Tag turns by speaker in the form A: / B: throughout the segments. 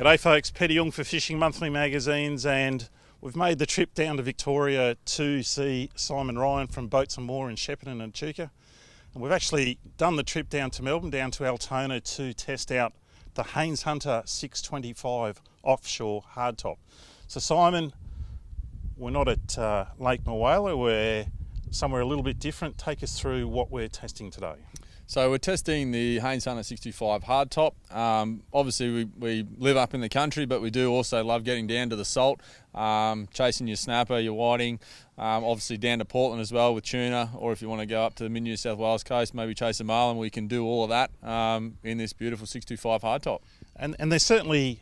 A: G'day folks, Peter Jung for Fishing Monthly Magazines, and we've made the trip down to Victoria to see Simon Ryan from Boats and More in Shepparton and Echuca. And we've actually done the trip down to Melbourne, down to Altona to test out the Haines Hunter 625 offshore hardtop. So Simon, we're not at Lake Mulwala, we're somewhere a little bit different. Take us through what we're testing today.
B: So we're testing the Haines Hunter 625 hardtop. Obviously we live up in the country, but we do also love getting down to the salt, chasing your snapper, your whiting, obviously down to Portland as well with tuna, or if you want to go up to the mid-New South Wales coast, maybe chase a marlin, we can do all of that in this beautiful 625 hardtop.
A: And there's definitely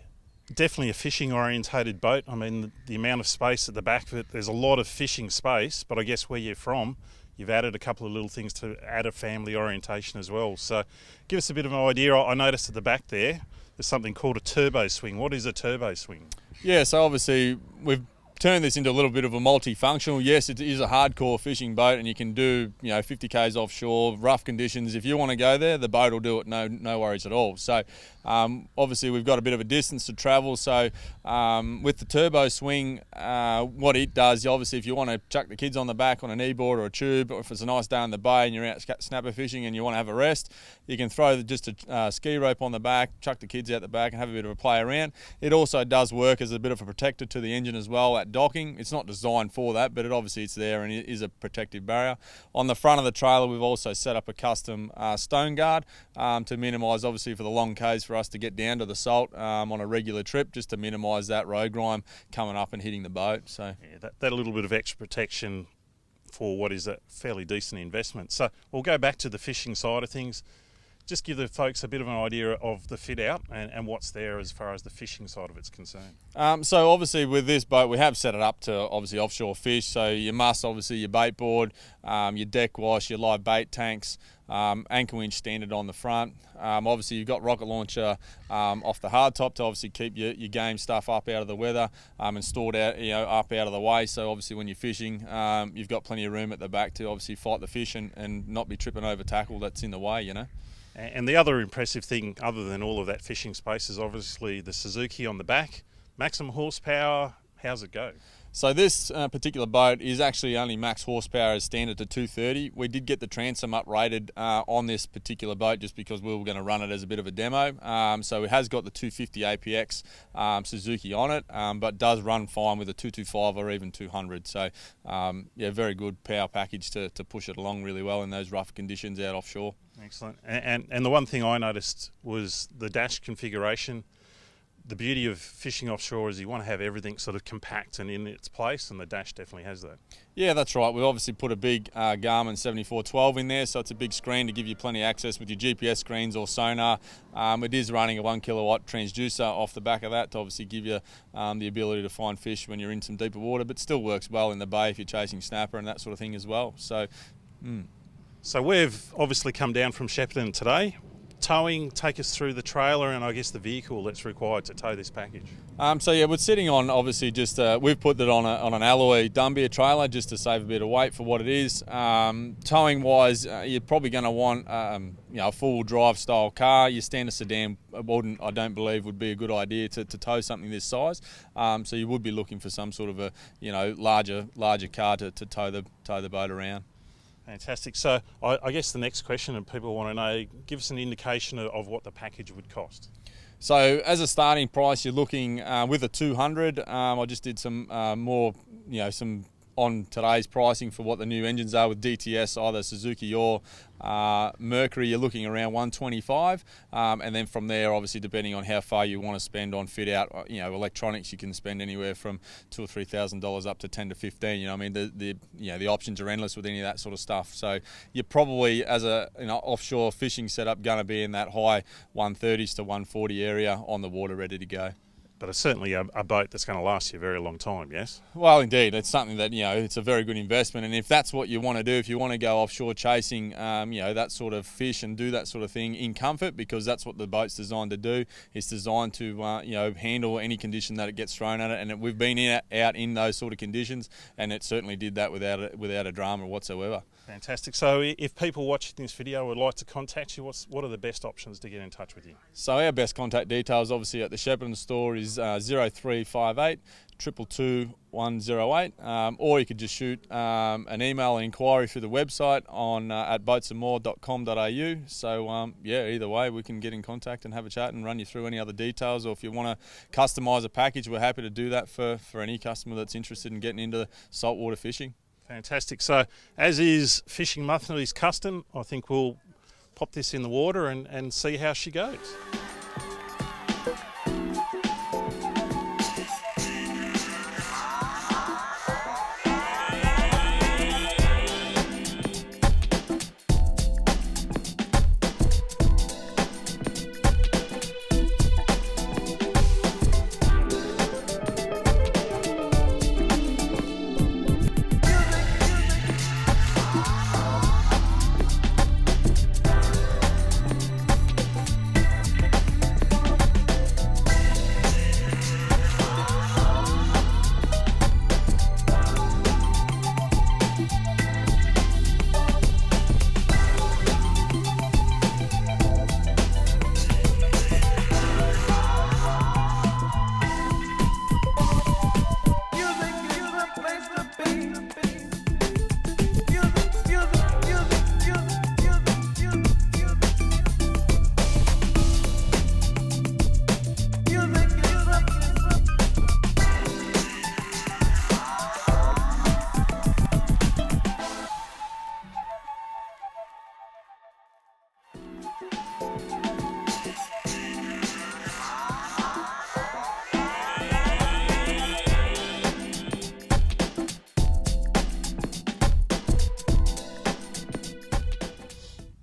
A: a fishing orientated boat. I mean, the amount of space at the back of it, there's a lot of fishing space, but I guess where you're from, you've added a couple of little things to add a family orientation as well. So give us a bit of an idea. I noticed at the back there's something called a turbo swing. What is a turbo swing?
B: Yeah, so obviously we've turned this into a little bit of a multifunctional. Yes, it is a hardcore fishing boat, and you can do 50 k's offshore, rough conditions. If you want to go there, the boat will do it, no worries at all. So obviously we've got a bit of a distance to travel. So with the turbo swing, what it does, obviously if you want to chuck the kids on the back on a kneeboard or a tube, or if it's a nice day in the bay and you're out snapper fishing and you want to have a rest, you can throw just a ski rope on the back, chuck the kids out the back and have a bit of a play around. It also does work as a bit of a protector to the engine as well at docking. It's not designed for that, but obviously it's there and it is a protective barrier. On the front of the trailer, we've also set up a custom stone guard to minimise, obviously for the long Ks, for us to get down to the salt on a regular trip, just to minimise that road grime coming up and hitting the boat. So
A: yeah, that little bit of extra protection for what is a fairly decent investment. So we'll go back to the fishing side of things. Just give the folks a bit of an idea of the fit out and what's there as far as the fishing side of it's concerned.
B: So obviously with this boat, we have set it up to obviously offshore fish. So you must obviously your bait board, your deck wash, your live bait tanks, anchor winch standard on the front. Obviously you've got rocket launcher off the hardtop to obviously keep your game stuff up out of the weather and stored out, up out of the way. So obviously when you're fishing, you've got plenty of room at the back to obviously fight the fish and not be tripping over tackle that's in the way,
A: And the other impressive thing, other than all of that fishing space, is obviously the Suzuki on the back. Maximum horsepower, how's it go?
B: So this particular boat is actually only max horsepower as standard to 230. We did get the transom uprated on this particular boat just because we were going to run it as a bit of a demo. So it has got the 250 APX Suzuki on it, but does run fine with a 225 or even 200. So yeah, very good power package to push it along really well in those rough conditions out offshore.
A: Excellent. And the one thing I noticed was the dash configuration. The beauty of fishing offshore is you want to have everything sort of compact and in its place, and the dash definitely has that.
B: Yeah, that's right. We obviously put a big Garmin 7412 in there, so it's a big screen to give you plenty of access with your GPS screens or sonar. It is running a 1 kilowatt transducer off the back of that to obviously give you the ability to find fish when you're in some deeper water, but still works well in the bay if you're chasing snapper and that sort of thing as well. So,
A: So we've obviously come down from Shepparton today. Towing, take us through the trailer and I guess the vehicle that's required to tow this package.
B: So yeah, we're sitting on obviously just we've put it on an alloy Dumbia trailer just to save a bit of weight for what it is. Towing wise, you're probably going to want a full drive style car. Your standard sedan I don't believe would be a good idea to tow something this size. So you would be looking for some sort of a larger car to tow the boat around.
A: Fantastic. So I guess the next question that people want to know, give us an indication of what the package would cost.
B: So as a starting price, you're looking with a 200. I just did some more, some on today's pricing for what the new engines are with DTS, either Suzuki or Mercury. You're looking around 125, and then from there, obviously depending on how far you want to spend on fit out, electronics, you can spend anywhere from $2,000 or $3,000 up to 10 to 15. I mean, the options are endless with any of that sort of stuff. So you're probably, as a offshore fishing setup, going to be in that high 130s to 140 area on the water, ready to go.
A: But it's certainly a boat that's going to last you a very long time, yes?
B: Well, indeed, it's something that, it's a very good investment. And if that's what you want to do, if you want to go offshore chasing, that sort of fish and do that sort of thing in comfort, because that's what the boat's designed to do. It's designed to, handle any condition that it gets thrown at it. And we've been out in those sort of conditions, and it certainly did that without a drama whatsoever.
A: Fantastic. So if people watching this video would like to contact you, what are the best options to get in touch with you?
B: So our best contact details, obviously, at the Shepparton store is 0358 222 108, or you could just shoot an email inquiry through the website on at boatsandmore.com.au. So either way, we can get in contact and have a chat and run you through any other details, or if you want to customise a package, we're happy to do that for any customer that's interested in getting into saltwater fishing.
A: Fantastic. So as is Fishing Monthly's custom, I think we'll pop this in the water and see how she goes.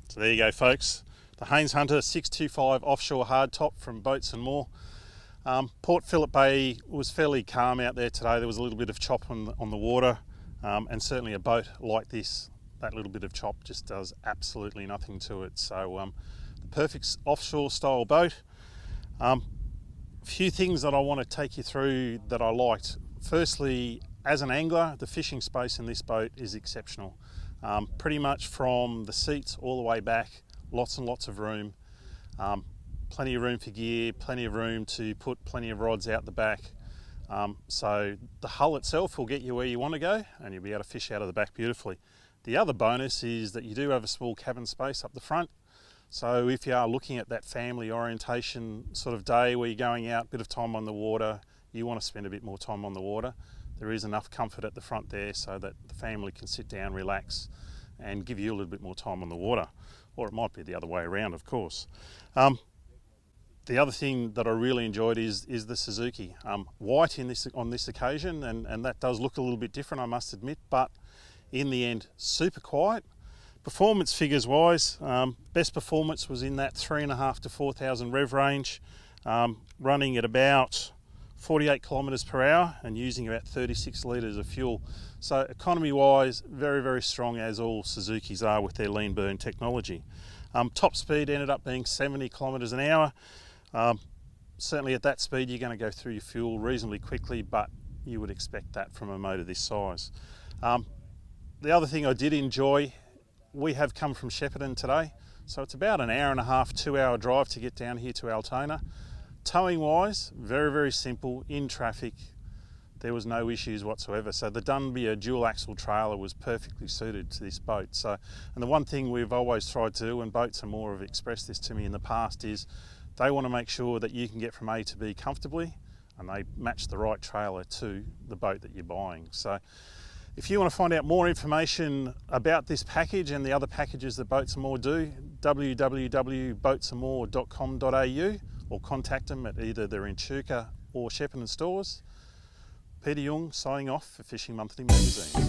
A: So there you go, folks. The Haines Hunter 625 offshore hardtop from Boats and More. Port Phillip Bay was fairly calm out there today. There was a little bit of chop on the water, and certainly a boat like this, that little bit of chop just does absolutely nothing to it. So the perfect offshore style boat. A few things that I want to take you through that I liked. Firstly, as an angler, the fishing space in this boat is exceptional. Pretty much from the seats all the way back, lots and lots of room. Plenty of room for gear, plenty of room to put plenty of rods out the back. So the hull itself will get you where you want to go, and you'll be able to fish out of the back beautifully. The other bonus is that you do have a small cabin space up the front. So if you are looking at that family orientation sort of day where you're going out, a bit of time on the water, you want to spend a bit more time on the water, there is enough comfort at the front there so that the family can sit down, relax, and give you a little bit more time on the water. Or it might be the other way around, of course. The other thing that I really enjoyed is the Suzuki. White on this occasion, and that does look a little bit different, I must admit, but in the end, super quiet. Performance figures wise, best performance was in that 3,500 to 4,000 rev range, running at about 48 kilometres per hour and using about 36 litres of fuel. So economy wise, very, very strong, as all Suzukis are with their lean burn technology. Top speed ended up being 70 kilometres an hour. Certainly at that speed you're going to go through your fuel reasonably quickly, but you would expect that from a motor this size. The other thing I did enjoy, we have come from Shepparton today, so it's about an hour and a half, 2 hour drive to get down here to Altona. Towing wise, very, very simple. In traffic, there was no issues whatsoever. So the Dunbia dual axle trailer was perfectly suited to this boat. So, and the one thing we've always tried to do, and Boats and More have expressed this to me in the past, is they want to make sure that you can get from A to B comfortably, and they match the right trailer to the boat that you're buying. So if you want to find out more information about this package and the other packages that Boats and More do, www.boatsandmore.com.au, or contact them at either their Echuca or Shepparton stores. Peter Jung signing off for Fishing Monthly magazine.